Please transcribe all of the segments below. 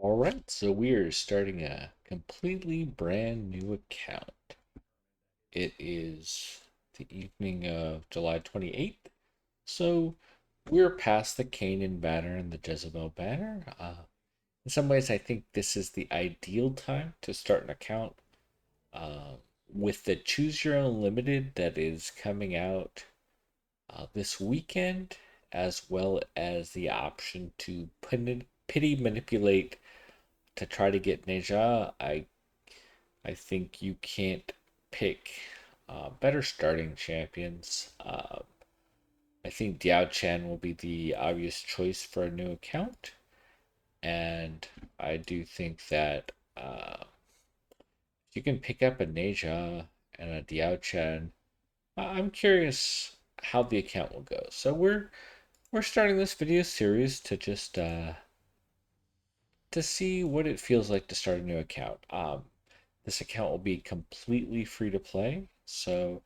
All right, so we are starting a completely brand new account. It is the evening of July 28th, so we're past the Canaan banner and the Jezebel banner. In some ways, I think this is the ideal time to start an account. Uh, with the Choose Your Own Limited that is coming out this weekend, as well as the option to pity manipulate to try to get Neja, I think you can't pick better starting champions. I think Diao Chan will be the obvious choice for a new account, and I do think that if you can pick up a Neja and a Diao Chan, I'm curious how the account will go. So we're starting this video series to just to see what it feels like to start a new account. This account will be completely free to play. So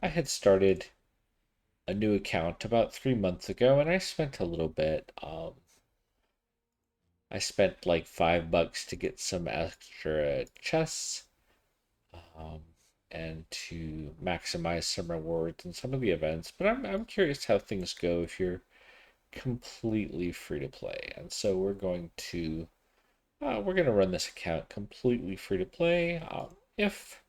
I had started a new account about 3 months ago, and I spent a little bit. I spent like $5 to get some extra chests, um, and to maximize some rewards and some of the events. But I'm curious how things go if you're completely free to play. And so we're gonna run this account completely free to play. If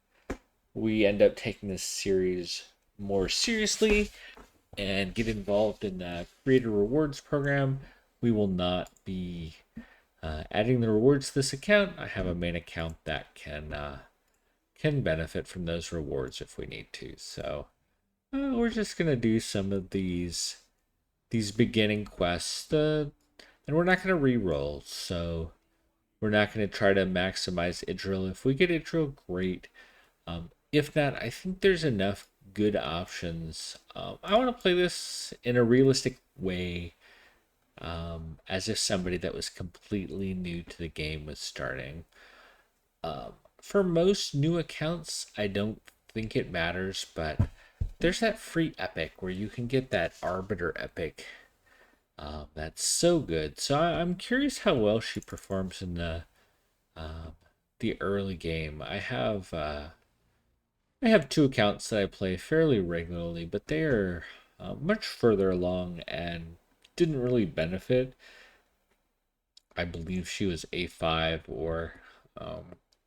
we end up taking this series more seriously and get involved in the creator rewards program, we will not be adding the rewards to this account. I have a main account that can benefit from those rewards if we need to. So we're just gonna do some of these beginning quests, and we're not gonna re-roll. So we're not gonna try to maximize Idril. If we get Idril, great. If not, I think there's enough good options. I want to play this in a realistic way, as if somebody that was completely new to the game was starting. For most new accounts, I don't think it matters, but there's that free epic where you can get that Arbiter epic. That's so good. So I'm curious how well she performs in the early game. I have two accounts that I play fairly regularly, but they are much further along and didn't really benefit. I believe she was A5 or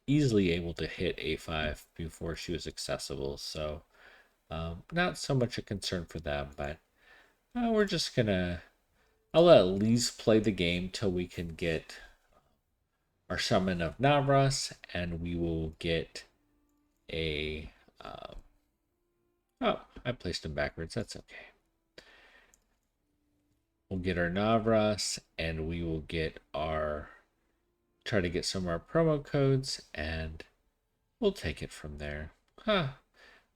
easily able to hit A5 before she was accessible, so not so much a concern for them, but we're just gonna. I'll let Lise play the game till we can get our summon of Navras, and we will get a. Oh, I placed him backwards. That's okay. We'll get our Navras, and we will get our. Try to get some of our promo codes, and we'll take it from there. Huh.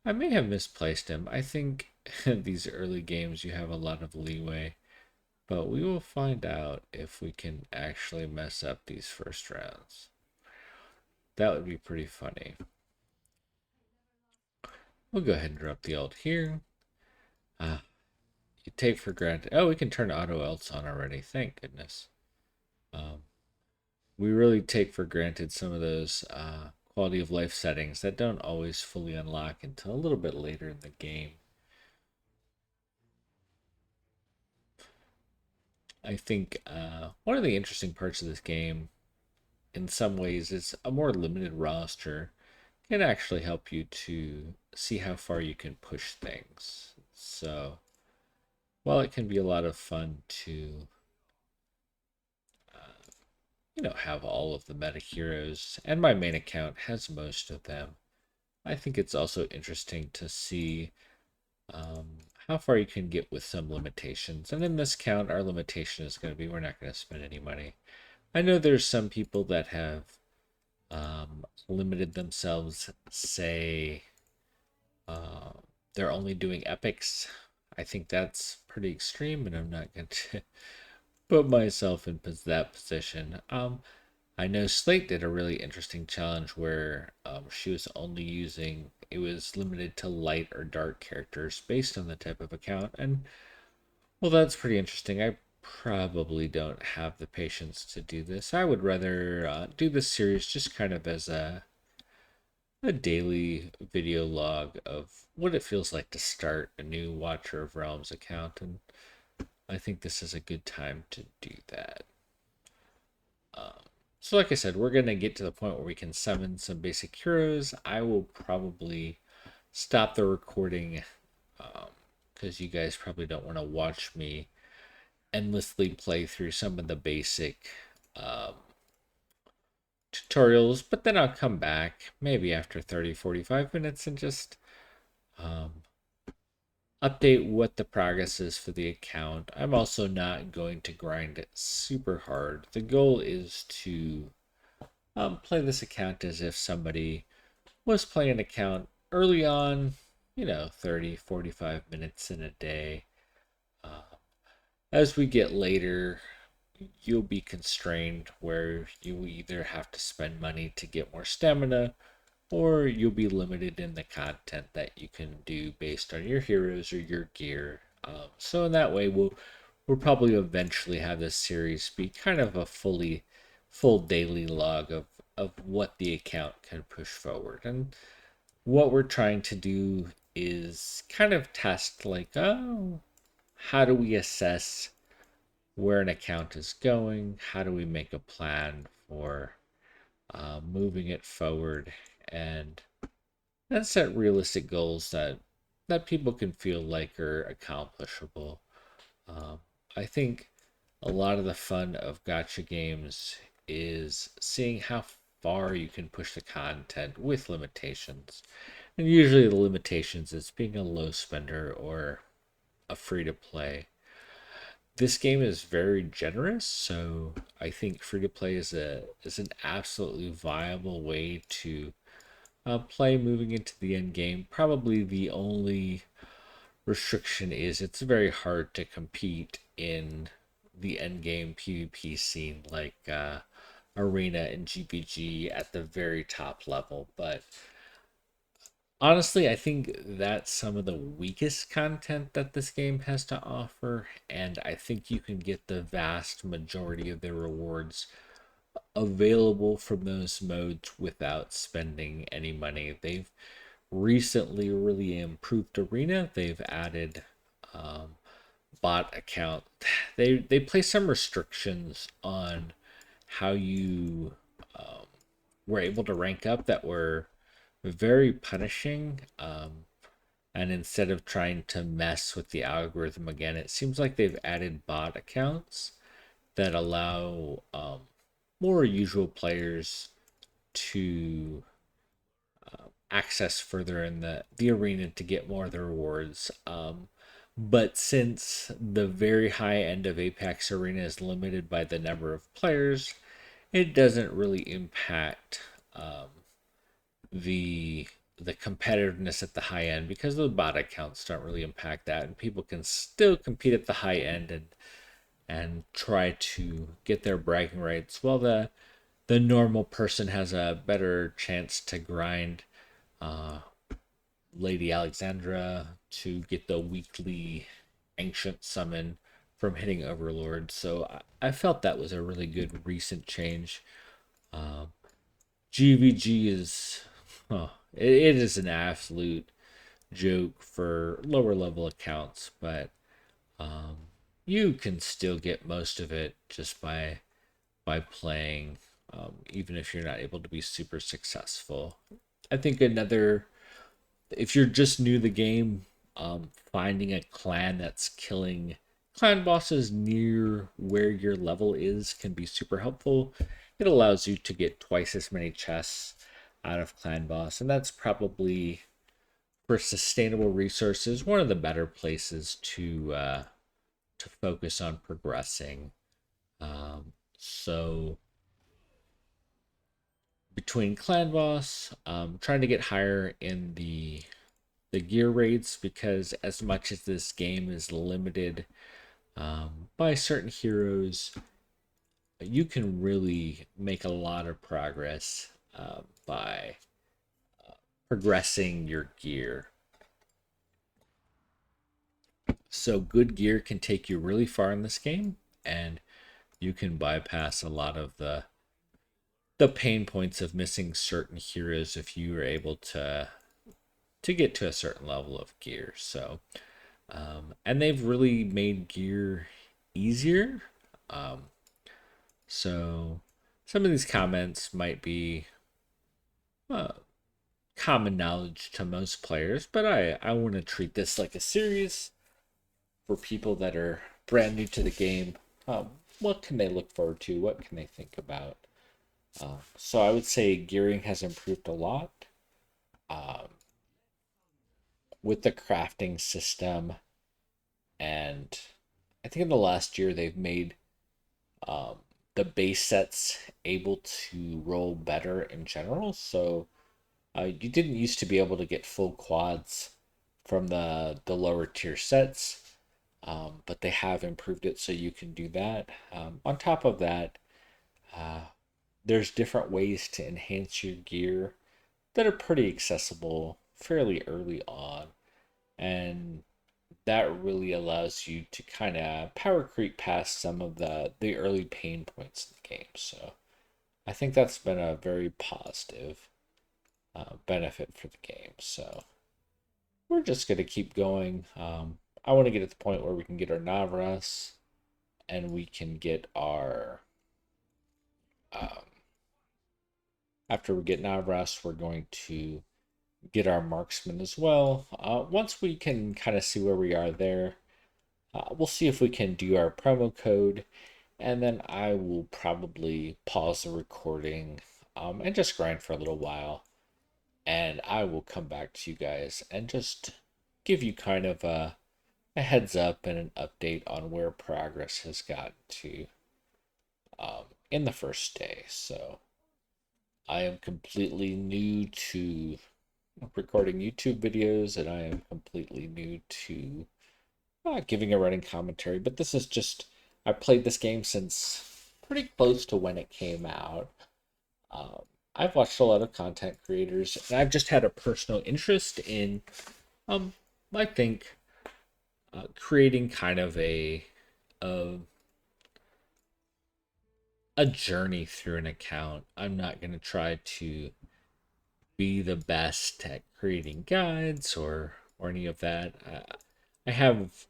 I may have misplaced him. I think in these early games you have a lot of leeway, but we will find out if we can actually mess up these first rounds. That would be pretty funny. We'll go ahead and drop the ult here. Ah, you take for granted. Oh, we can turn auto ults on already. Thank goodness. Um, we really take for granted some of those quality of life settings that don't always fully unlock until a little bit later in the game. I think one of the interesting parts of this game, in some ways, is a more limited roster can actually help you to see how far you can push things. So, while it can be a lot of fun to, have all of the meta heroes, and my main account has most of them, I think it's also interesting to see how far you can get with some limitations. And in this count, our limitation is going to be we're not going to spend any money. I know there's some people that have limited themselves, say, uh, they're only doing epics. I think that's pretty extreme, and I'm not going to put myself in that position. I know Slate did a really interesting challenge where she was only using, it was limited to light or dark characters based on the type of account. And well, that's pretty interesting. I probably don't have the patience to do this. I would rather do this series just kind of as a daily video log of what it feels like to start a new Watcher of Realms account, and I think this is a good time to do that. So like I said, we're going to get to the point where we can summon some basic heroes. I will probably stop the recording because you guys probably don't want to watch me endlessly play through some of the basic um, tutorials, but then I'll come back maybe after 30-45 minutes and just um, update what the progress is for the account. I'm also not going to grind it super hard. The goal is to play this account as if somebody was playing an account early on, 30-45 minutes in a day. As we get later, you'll be constrained where you either have to spend money to get more stamina, or you'll be limited in the content that you can do based on your heroes or your gear. So in that way, we'll probably eventually have this series be kind of a full daily log of what the account can push forward. And what we're trying to do is kind of test like, oh, how do we assess where an account is going? How do we make a plan for moving it forward and set realistic goals that people can feel like are accomplishable. Um, I think a lot of the fun of gacha games is seeing how far you can push the content with limitations. And usually the limitations is being a low spender or a free to play. This game is very generous, so I think free to play is an absolutely viable way to play moving into the end game. Probably the only restriction is it's very hard to compete in the end game PvP scene like Arena and GVG at the very top level. But honestly, I think that's some of the weakest content that this game has to offer, and I think you can get the vast majority of the rewards available from those modes without spending any money. They've recently really improved Arena. They've added bot account. They place some restrictions on how you were able to rank up that were very punishing. And instead of trying to mess with the algorithm again, it seems like they've added bot accounts that allow more usual players to access further in the arena to get more of the rewards. But since the very high end of Apex Arena is limited by the number of players, it doesn't really impact the competitiveness at the high end because the bot accounts don't really impact that, and people can still compete at the high end and try to get their bragging rights, while the normal person has a better chance to grind Lady Alexandra to get the weekly ancient summon from hitting Overlord. So I felt that was a really good recent change. GVG is, it is an absolute joke for lower level accounts, but you can still get most of it just by playing, even if you're not able to be super successful. I think if you're just new to the game, finding a clan that's killing clan bosses near where your level is can be super helpful. It allows you to get twice as many chests out of clan boss, and that's probably, for sustainable resources, one of the better places to focus on progressing. So between clan boss, trying to get higher in the gear rates, because as much as this game is limited by certain heroes, you can really make a lot of progress by progressing your gear. So good gear can take you really far in this game, and you can bypass a lot of the pain points of missing certain heroes if you are able to get to a certain level of gear. So and they've really made gear easier. Um, so some of these comments might be uh, common knowledge to most players, but I want to treat this like a series for people that are brand new to the game. What can they look forward to? What can they think about? So I would say gearing has improved a lot um, with the crafting system, and I think in the last year they've made um, the base sets able to roll better in general. So you didn't used to be able to get full quads from the lower tier sets, but they have improved it so you can do that. On top of that, uh, there's different ways to enhance your gear that are pretty accessible fairly early on, and that really allows you to kind of power creep past some of the early pain points in the game. So I think that's been a very positive benefit for the game. So we're just gonna keep going. I want to get at the point where we can get our Navras and we can get our um, after we get Navras, we're going to get our marksman as well. Once we can kind of see where we are there, we'll see if we can do our promo code, and then I will probably pause the recording and just grind for a little while, and I will come back to you guys and just give you kind of a heads up and an update on where progress has gotten to in the first day. So I am completely new to recording YouTube videos, and I am completely new to giving a running commentary. But this is just, I played this game since pretty close to when it came out. Um, I've watched a lot of content creators, and I've just had a personal interest in, um, I think, creating kind of a a journey through an account. I'm not going to try to be the best at creating guides or any of that. I have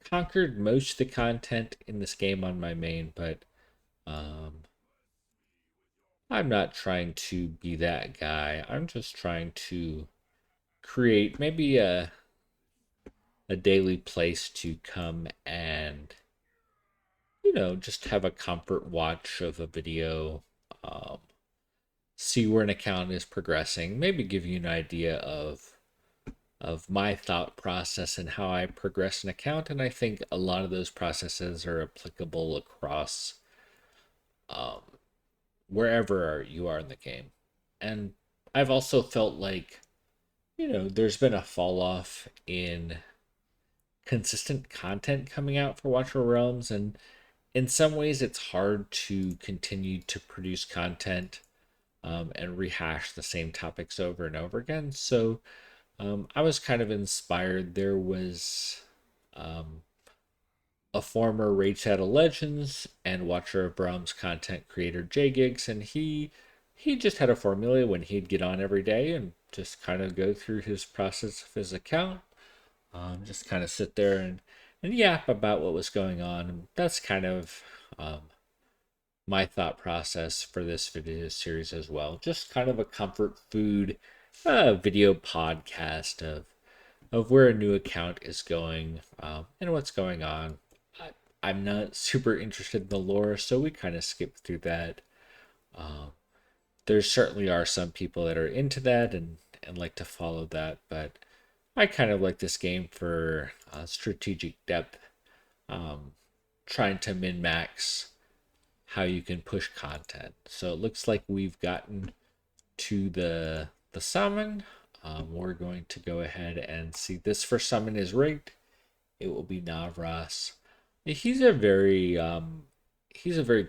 conquered most of the content in this game on my main, but um, I'm not trying to be that guy. I'm just trying to create maybe a daily place to come and just have a comfort watch of a video, um, see where an account is progressing, maybe give you an idea of my thought process and how I progress an account. And I think a lot of those processes are applicable across um, wherever you are in the game. And I've also felt like, there's been a fall off in consistent content coming out for Watcher Realms. And in some ways, it's hard to continue to produce content and rehash the same topics over and over again. So I was kind of inspired. There was um, a former Raid Shadow Legends and Watcher of Brahms content creator Jay Gigs, and he just had a formula when he'd get on every day and just kind of go through his process of his account, just kind of sit there and yap about what was going on. And that's kind of um, my thought process for this video series as well. Just kind of a comfort food video podcast of where a new account is going and what's going on. I'm not super interested in the lore, so we kind of skip through that. Um, there certainly are some people that are into that and like to follow that, but I kind of like this game for strategic depth, um, trying to min max how you can push content. So it looks like we've gotten to the summon. We're going to go ahead and see this first summon is rigged. It will be Navras. He's a very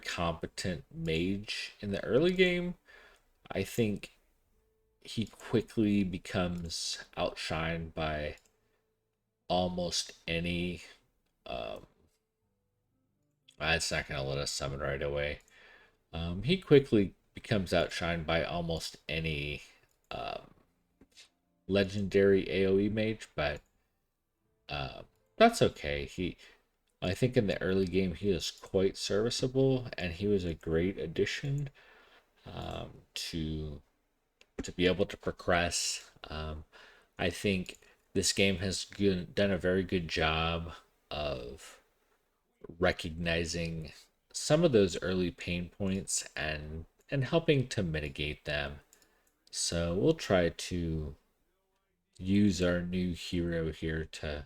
competent mage in the early game. I think he quickly becomes outshined by almost any um, It's not going to let us summon right away. He quickly becomes outshined by almost any um, legendary AoE mage, but that's okay. I think in the early game he was quite serviceable, and he was a great addition to be able to progress. I think this game has done a very good job of recognizing some of those early pain points and helping to mitigate them. So we'll try to use our new hero here to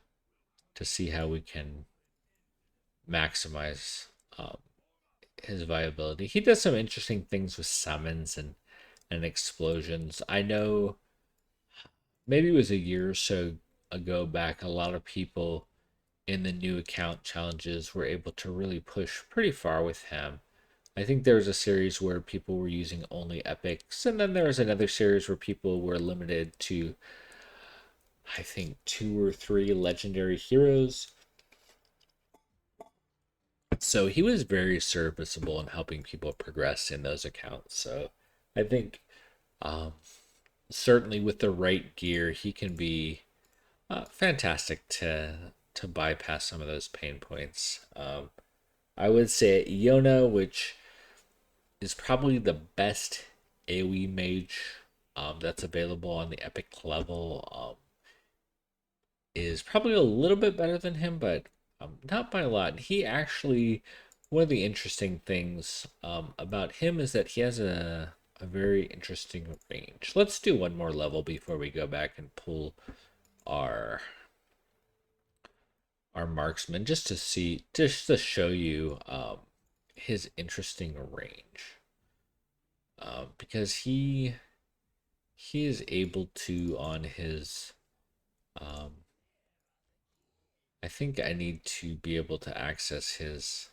see how we can maximize um, his viability. He does some interesting things with summons and explosions. I know maybe it was a year or so ago back, a lot of people in the new account challenges were able to really push pretty far with him. I think there was a series where people were using only epics, and then there was another series where people were limited to, I think, 2 or 3 legendary heroes. So he was very serviceable in helping people progress in those accounts. So I think um, certainly with the right gear, he can be fantastic to bypass some of those pain points. I would say Iona, which is probably the best AoE mage that's available on the epic level, is probably a little bit better than him, but not by a lot. He actually, one of the interesting things about him is that he has a very interesting range. Let's do one more level before we go back and pull our marksman just to show you his interesting range. Because he is able to on his um, I think I need to be able to access his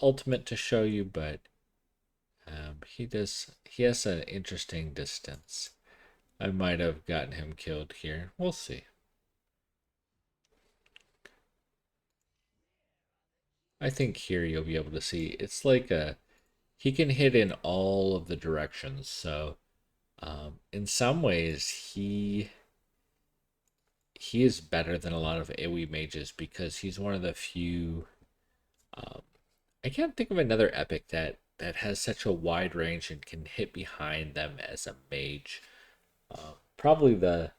ultimate to show you, but he has an interesting distance. I might have gotten him killed here. We'll see. I think here you'll be able to see it's like he can hit in all of the directions. So in some ways he is better than a lot of AoE mages because he's one of the few. Um, I can't think of another epic that has such a wide range and can hit behind them as a mage. Probably the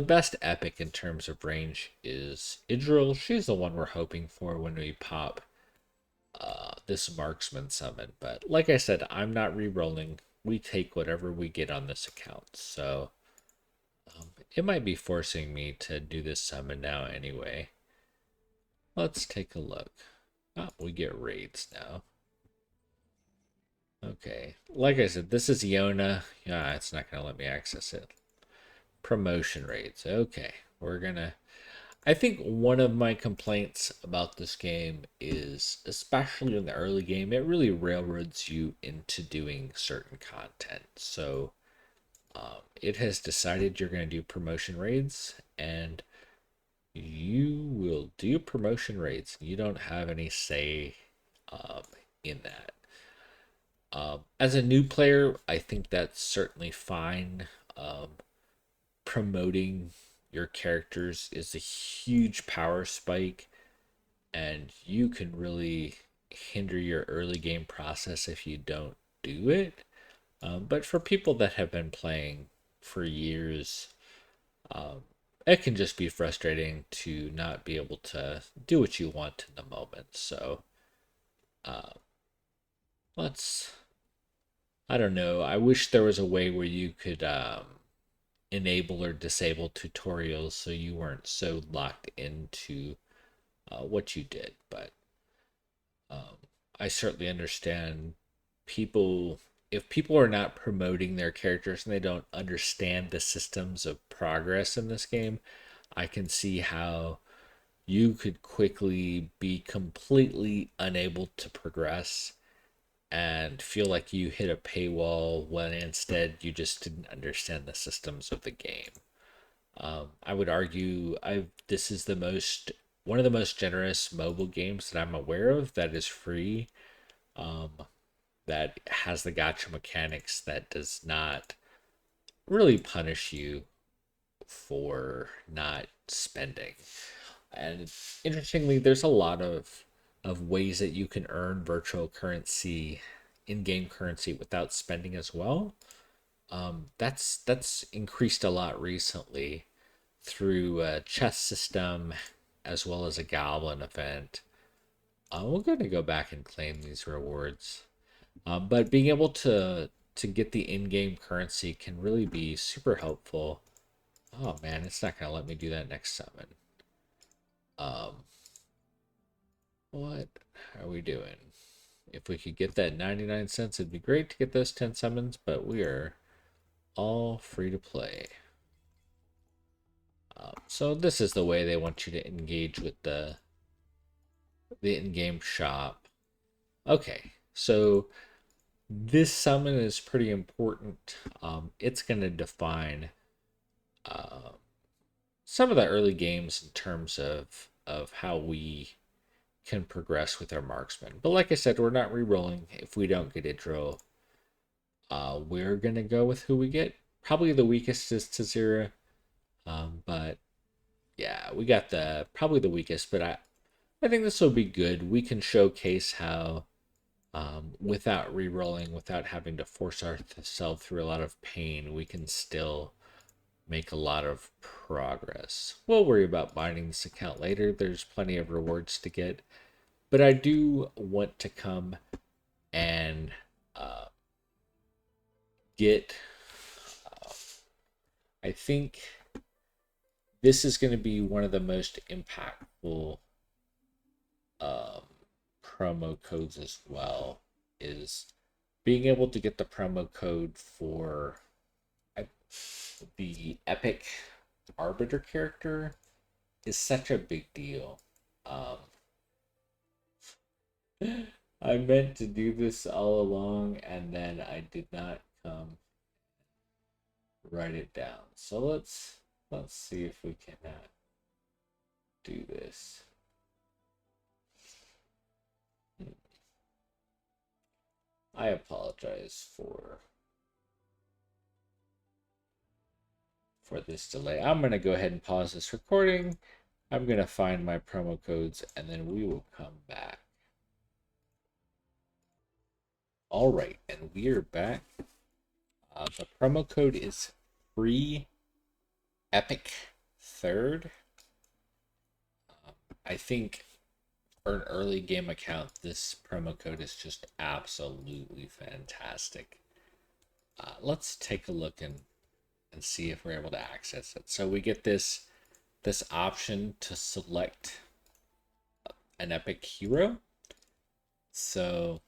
best epic in terms of range is Idril. She's the one we're hoping for when we pop this marksman summon. But like I said, I'm not re-rolling. We take whatever we get on this account. So it might be forcing me to do this summon now anyway. Let's take a look. Oh, we get raids now. Okay. Like I said, this is Iona. Yeah, it's not going to let me access it. Promotion raids. Okay. We're going to. I think one of my complaints about this game is, especially in the early game, it really railroads you into doing certain content. So it has decided you're going to do promotion raids, and you will do promotion raids. You don't have any say in that. As a new player, I think that's certainly fine. Promoting your characters is a huge power spike, and you can really hinder your early game process if you don't do it. But for people that have been playing for years, um, it can just be frustrating to not be able to do what you want in the moment. So uh, let's, I don't know. I wish there was a way where you could enable or disable tutorials so you weren't so locked into what you did. But I certainly understand people. If people are not promoting their characters and they don't understand the systems of progress in this game, I can see how you could quickly be completely unable to progress and feel like you hit a paywall when instead you just didn't understand the systems of the game. I would argue this is the most one of the most generous mobile games that I'm aware of that is free, um, that has the gacha mechanics that does not really punish you for not spending. And interestingly, there's a lot of ways that you can earn virtual currency, in-game currency without spending as well. That's increased a lot recently through a chess system as well as a goblin event. We're going to go back and claim these rewards. But being able to get the in-game currency can really be super helpful. Oh man, it's not going to let me do that next summon. Um, what are we doing? If we could get that 99 cents, it'd be great to get those 10 summons, but we are all free to play. So this is the way they want you to engage with the in-game shop. Okay, so this summon is pretty important. It's going to define uh, some of the early games in terms of how we can progress with our marksman. But like I said, we're not re-rolling if we don't get Idril. We're going to go with who we get. Probably the weakest is Tazira. But yeah, we got probably the weakest, but I think this will be good. We can showcase how, without re-rolling, without having to force ourselves through a lot of pain, we can still make a lot of progress. We'll worry about binding this account later. There's plenty of rewards to get. But I do want to come and get... I think this is going to be one of the most impactful promo codes as well, is being able to get the promo code for the epic arbiter character is such a big deal. I meant to do this all along and then I did not come write it down. So let's see if we can do this. I apologize for this delay. I'm going to go ahead and pause this recording. I'm going to find my promo codes and then we will come back. All right, and we are back. The promo code is free epic third. I think for an early game account, this promo code is just absolutely fantastic. Let's take a look and see if we're able to access it. So we get this option to select an epic hero. So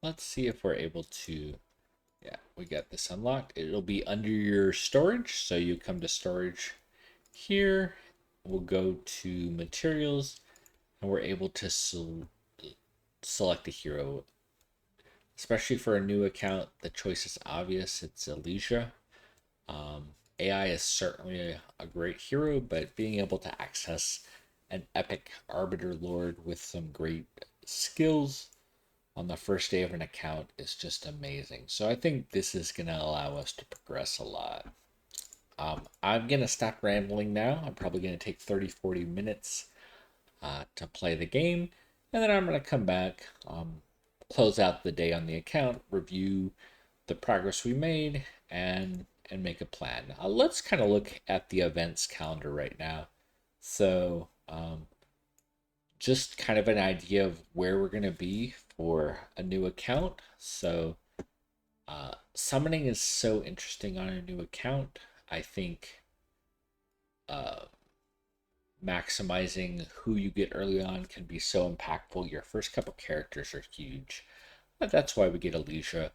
let's see if we're able to... Yeah, we got this unlocked. It'll be under your storage. So you come to storage here. We'll go to materials and we're able to select a hero. Especially for a new account, the choice is obvious. It's Alicia. AI is certainly a great hero, but being able to access an epic arbiter lord with some great skills on the first day of an account is just amazing. So I think this is going to allow us to progress a lot. I'm going to stop rambling now. I'm probably going to take 30-40 minutes to play the game. And then I'm going to come back, close out the day on the account, review the progress we made, and make a plan. Let's kind of look at the events calendar right now. So just kind of an idea of where we're going to be for a new account. So summoning is so interesting on a new account. I think maximizing who you get early on can be so impactful. Your first couple characters are huge. But that's why we get Alicia.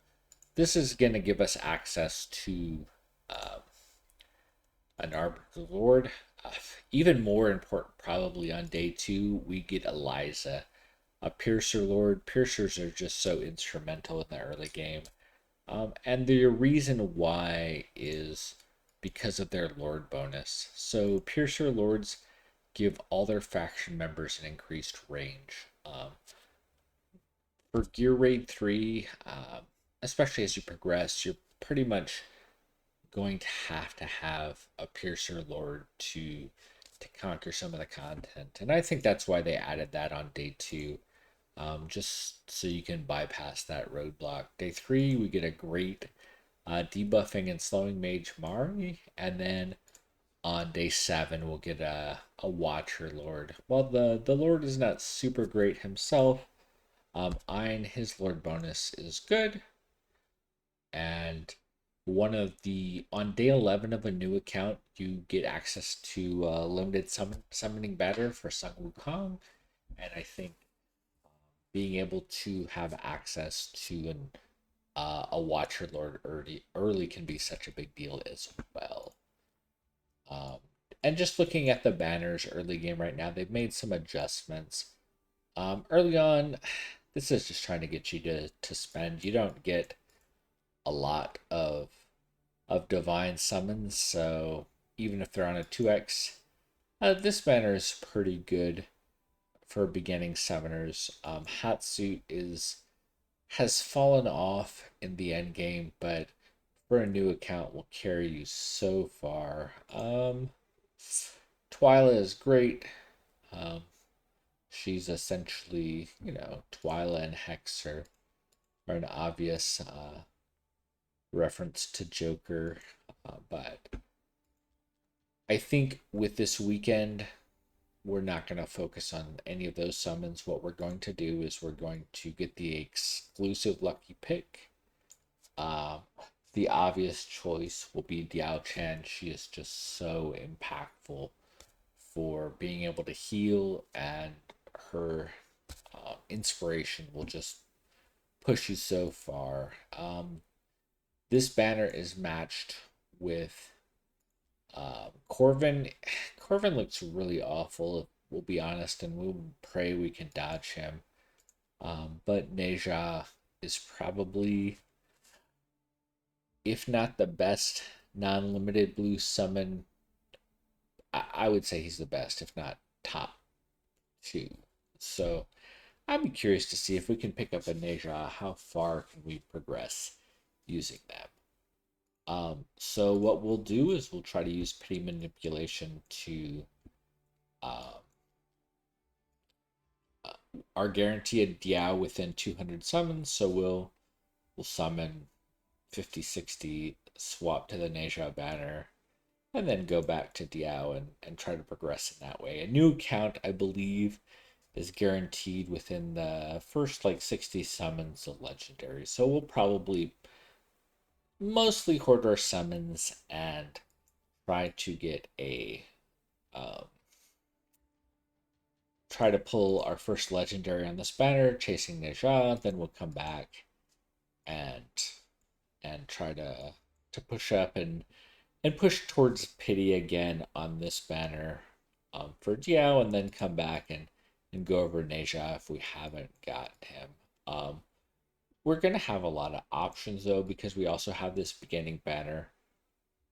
This is going to give us access to an Arbiter Lord. Even more important, probably on day 2, we get Eliza, a Piercer Lord. Piercers are just so instrumental in the early game. And the reason why is because of their Lord bonus. So Piercer Lords give all their faction members an increased range. For Gear Raid 3, especially as you progress, you're pretty much going to have a Piercer Lord to conquer some of the content. And I think that's why they added that on day 2, just so you can bypass that roadblock. Day 3, we get a great debuffing and slowing Mage Mari, and then on day 7 we'll get a Watcher Lord. While the Lord is not super great himself, Ein, his Lord bonus is good, and on day 11 of a new account, you get access to limited summoning banner for Sun Wukong, and I think being able to have access to a Watcher Lord early can be such a big deal as well. And just looking at the banners early game right now, they've made some adjustments. Early on, this is just trying to get you to spend. You don't get a lot of divine summons, so even if they're on a 2x, this banner is pretty good for beginning summoners. Hatsuit has fallen off in the end game, but for a new account will carry you so far. Twyla is great. She's essentially, Twyla and Hex are an obvious reference to Joker, but I think with this weekend, we're not going to focus on any of those summons. What we're going to do is we're going to get the exclusive lucky pick. The obvious choice will be Diao Chan. She is just so impactful for being able to heal, and her inspiration will just push you so far. This banner is matched with Corvin. Corvin looks really awful, we'll be honest, and we'll pray we can dodge him. But Neja is probably, if not the best non-limited blue summon, I would say he's the best, if not top 2. So I'd be curious to see if we can pick up a Neja. How far can we progress using them? So what we'll do is we'll try to use Pity Manipulation to our guaranteed Diao within 200 summons. So we'll summon 50, 60, swap to the Neja banner, and then go back to Diao and try to progress in that way. A new account, I believe, is guaranteed within the first 60 summons of legendary. So we'll probably mostly hoard our summons and try to get try to pull our first legendary on this banner, chasing Neja. Then we'll come back and try to push up and push towards Pity again on this banner for Diao, and then come back and go over Neja if we haven't got him. We're going to have a lot of options though, because we also have this beginning banner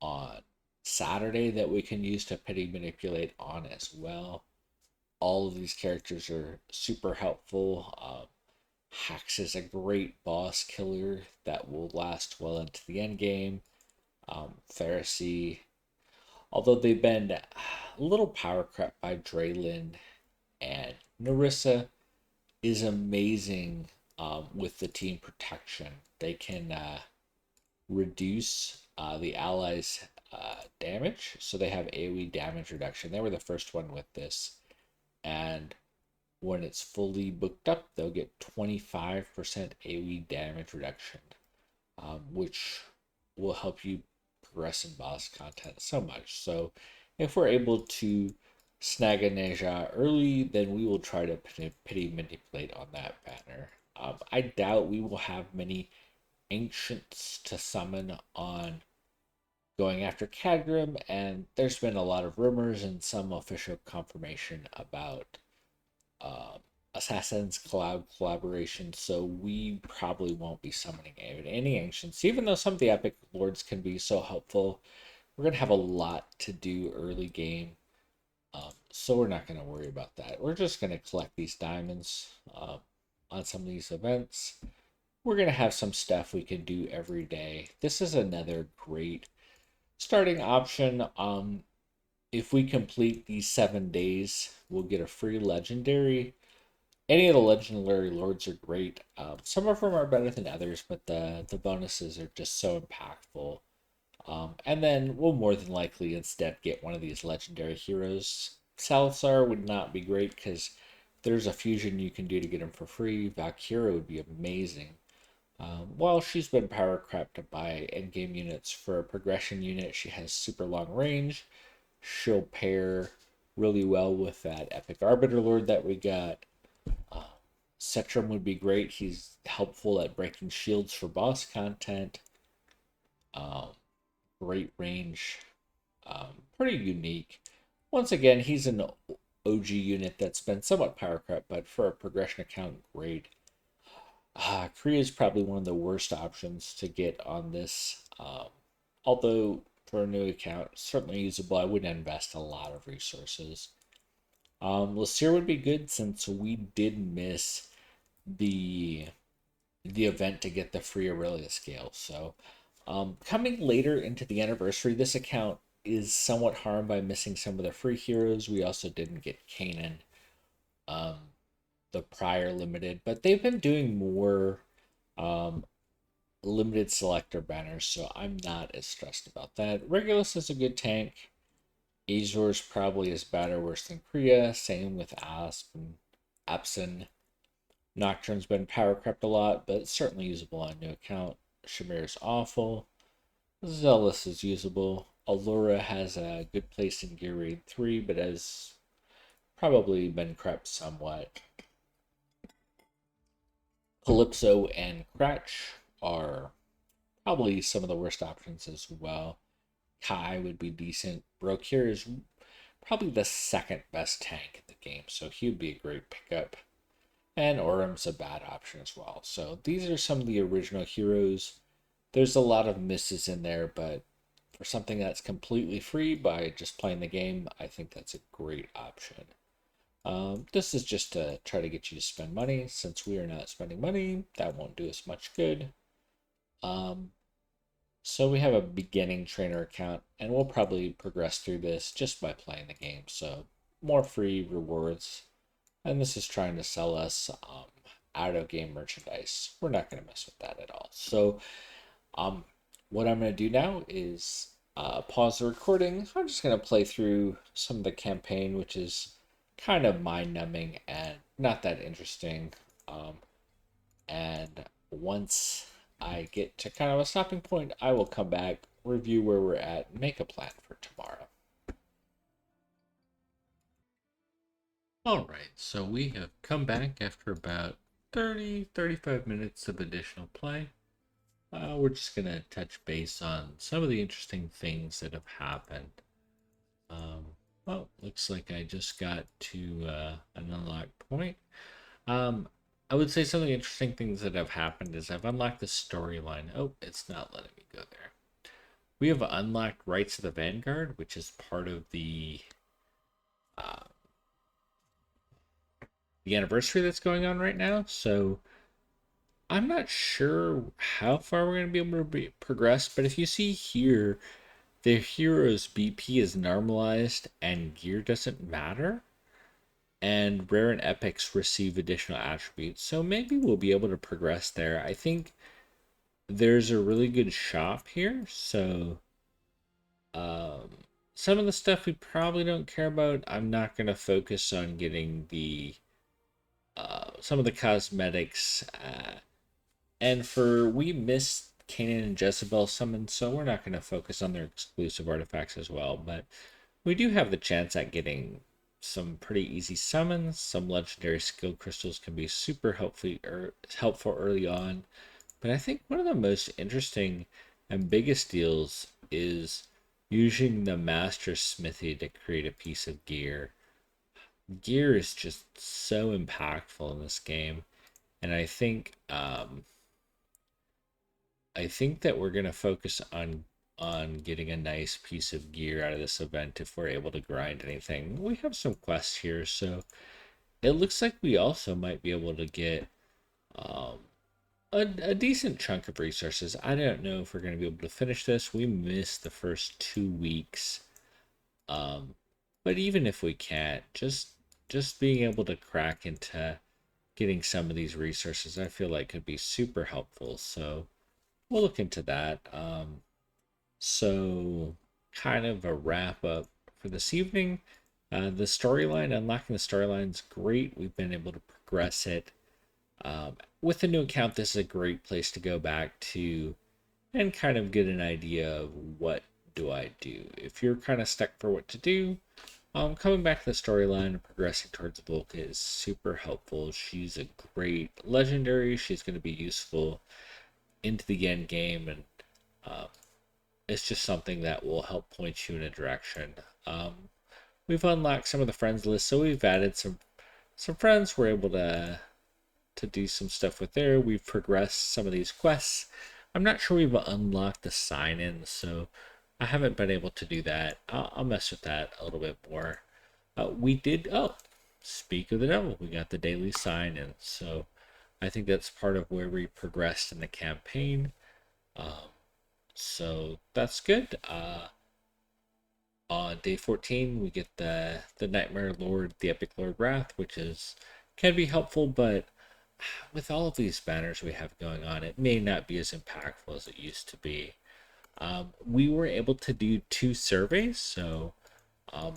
on Saturday that we can use to Pity Manipulate on as well. All of these characters are super helpful. Hax is a great boss killer that will last well into the end game. Pharisee, although they've been a little power crept by Draylin, and Narissa is amazing with the team protection. They can reduce the allies' damage, so they have AoE damage reduction. They were the first one with this, and when it's fully booked up, they'll get 25% AoE damage reduction, which will help you progress in boss content so much. So if we're able to snag a Neja early, then we will try to Pity Manipulate on that banner. I doubt we will have many ancients to summon on going after Khadgrim, and there's been a lot of rumors and some official confirmation about Assassin's Cloud collaboration, so we probably won't be summoning any ancients. Even though some of the epic lords can be so helpful, we're going to have a lot to do early game. So we're not going to worry about that. We're just going to collect these diamonds on some of these events. We're going to have some stuff we can do every day. This is another great starting option. If we complete these 7 days, we'll get a free legendary. Any of the legendary lords are great. Some of them are better than others, but the bonuses are just so impactful. And then we'll more than likely instead get one of these legendary heroes. Salazar would not be great because there's a fusion you can do to get him for free. Valkyria would be amazing. While she's been power crap to buy endgame units for a progression unit, she has super long range. She'll pair really well with that epic Arbiter Lord that we got. Setrum would be great. He's helpful at breaking shields for boss content. Um, Great range. Pretty unique. Once again, he's an OG unit that's been somewhat power cut, but for a progression account, great. Kriya is probably one of the worst options to get on this. Although for a new account, certainly usable. I wouldn't invest a lot of resources. Lasir would be good since we did miss the event to get the free Aurelia scale. So coming later into the anniversary, this account is somewhat harmed by missing some of the free heroes. We also didn't get Kanan, um, the prior limited, but they've been doing more um, limited selector banners, so I'm not as stressed about that. Regulus is a good tank. Azor's probably is bad or worse than Kriya. Same with Asp and Epson. Nocturne's been power crept a lot, but certainly usable on a new account. Shamir's awful. Zealous is usable. Allura has a good place in Gear Raid 3, but has probably been crept somewhat. Calypso and Cratch are probably some of the worst options as well. Kai would be decent. Brokir is probably the second best tank in the game, so he would be a great pickup. And Orum's a bad option as well. So these are some of the original heroes. There's a lot of misses in there, but for something that's completely free by just playing the game, I think that's a great option. This is just to try to get you to spend money. Since we are not spending money, that won't do us much good. So we have a beginning trainer account, and we'll probably progress through this just by playing the game. So more free rewards, and this is trying to sell us out of game merchandise. We're not going to mess with that at all. So what I'm going to do now is pause the recording. I'm just going to play through some of the campaign, which is kind of mind-numbing and not that interesting. And once I get to kind of a stopping point, I will come back, review where we're at, and make a plan for tomorrow. All right, so we have come back after about 35 minutes of additional play. We're just going to touch base on some of the interesting things that have happened. Well, looks like I just got to an unlocked point. I would say some of the interesting things that have happened is I've unlocked the storyline. Oh, it's not letting me go there. We have unlocked Rights of the Vanguard, which is part of uh, the anniversary that's going on right now. So I'm not sure how far we're going to be able to progress, but if you see here, the hero's BP is normalized and gear doesn't matter. And rare and epics receive additional attributes. So maybe we'll be able to progress there. I think there's a really good shop here. So some of the stuff we probably don't care about. I'm not going to focus on getting the some of the cosmetics. And for we missed Kanan and Jezebel summons, so we're not going to focus on their exclusive artifacts as well. But we do have the chance at getting some pretty easy summons. Some legendary skill crystals can be super helpful early on. But I think one of the most interesting and biggest deals is using the master smithy to create a piece of gear. Gear is just so impactful in this game, and I think that we're gonna focus on getting a nice piece of gear out of this event if we're able to grind anything. We have some quests here, so it looks like we also might be able to get um, a decent chunk of resources. I don't know if we're going to be able to finish this. We missed the first 2 weeks. But even if we can't, just being able to crack into getting some of these resources, I feel like could be super helpful. So we'll look into that. So kind of a wrap up for this evening. The storyline, unlocking the storyline is great. We've been able to progress it. With the new account, this is a great place to go back to and kind of get an idea of what do I do. If you're kind of stuck for what to do, coming back to the storyline and progressing towards Volca is super helpful. She's a great legendary. She's going to be useful into the end game, and uh, it's just something that will help point you in a direction. We've unlocked some of the friends list, so we've added some friends. We're able to do some stuff with there. We've progressed some of these quests. I'm not sure we've unlocked the sign-in, so I haven't been able to do that. I'll mess with that a little bit more. We did, oh, speak of the devil, we got the daily sign-in, so I think that's part of where we progressed in the campaign. So that's good. On day 14, we get the Nightmare Lord, the Epic Lord Wrath, which can be helpful, but with all of these banners we have going on, it may not be as impactful as it used to be. We were able to do 2 surveys, so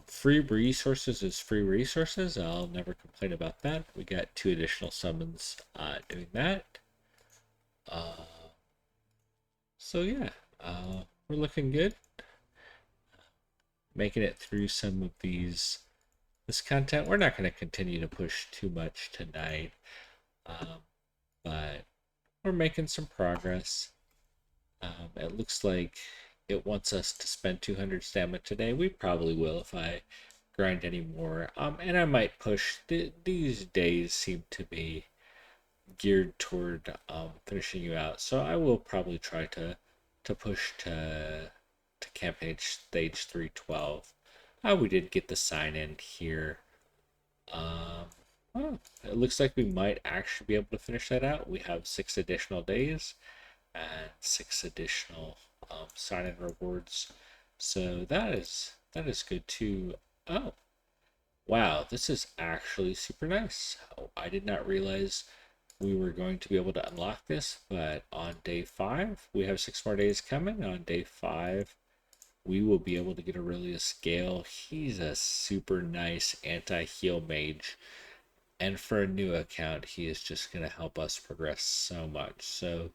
free resources is free resources. I'll never complain about that. We got 2 additional summons doing that. So yeah, we're looking good. Making it through some of this content. We're not going to continue to push too much tonight, but we're making some progress. It looks like it wants us to spend 200 stamina today. We probably will if I grind any more. And I might push. These days seem to be geared toward finishing you out, so I will probably try to push to campaign stage 312. We did get the sign in here. Oh, it looks like we might actually be able to finish that out. We have 6 additional days and 6 additional sign-in rewards, so that is good too. Oh, wow, this is actually super nice. I did not realize we were going to be able to unlock this, but on day 5, we have 6 more days coming. On day 5, we will be able to get Aurelius Gale. He's a super nice anti-heal mage, and for a new account, he is just going to help us progress so much. So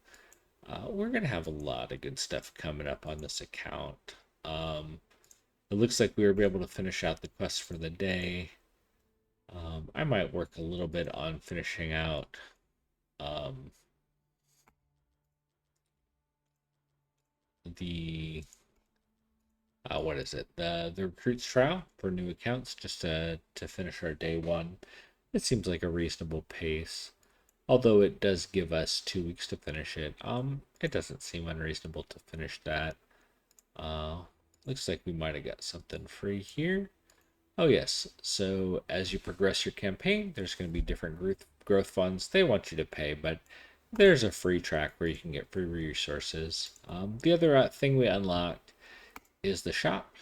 we're going to have a lot of good stuff coming up on this account. It looks like we were able to finish out the quest for the day. I might work a little bit on finishing out the what is it, the recruits trial for new accounts, just to finish our day 1. It seems like a reasonable pace, although it does give us 2 weeks to finish it. It doesn't seem unreasonable to finish that. Looks like we might have got something free here. Oh yes, so as you progress your campaign, there's going to be different growth funds they want you to pay, but there's a free track where you can get free resources. The other thing we unlocked is the shop.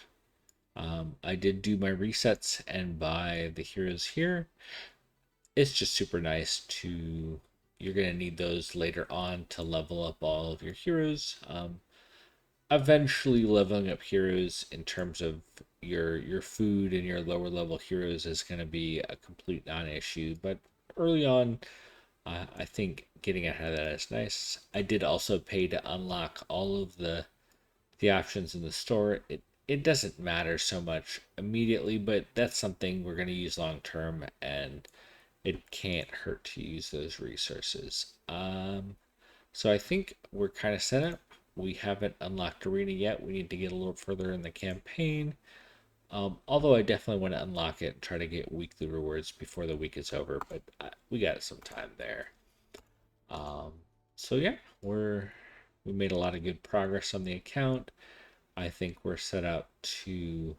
I did do my resets and buy the heroes here. It's just super nice to, you're going to need those later on to level up all of your heroes. Eventually leveling up heroes in terms of your food and your lower level heroes is going to be a complete non-issue, but early on I think getting ahead of that is nice. I did also pay to unlock all of the options in the store. It doesn't matter so much immediately, but that's something we're going to use long term, and it can't hurt to use those resources. So I think we're kind of set up. We haven't unlocked Arena yet. We need to get a little further in the campaign. Although I definitely want to unlock it and try to get weekly rewards before the week is over, but we got some time there. So yeah, we made a lot of good progress on the account. I think we're set up to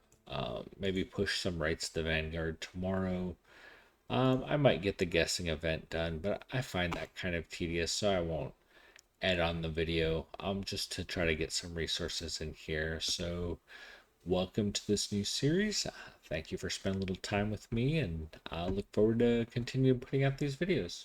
maybe push some rights to Vanguard tomorrow. I might get the guessing event done, but I find that kind of tedious, so I won't add on the video just to try to get some resources in here. So welcome to this new series. Thank you for spending a little time with me, and I look forward to continue putting out these videos.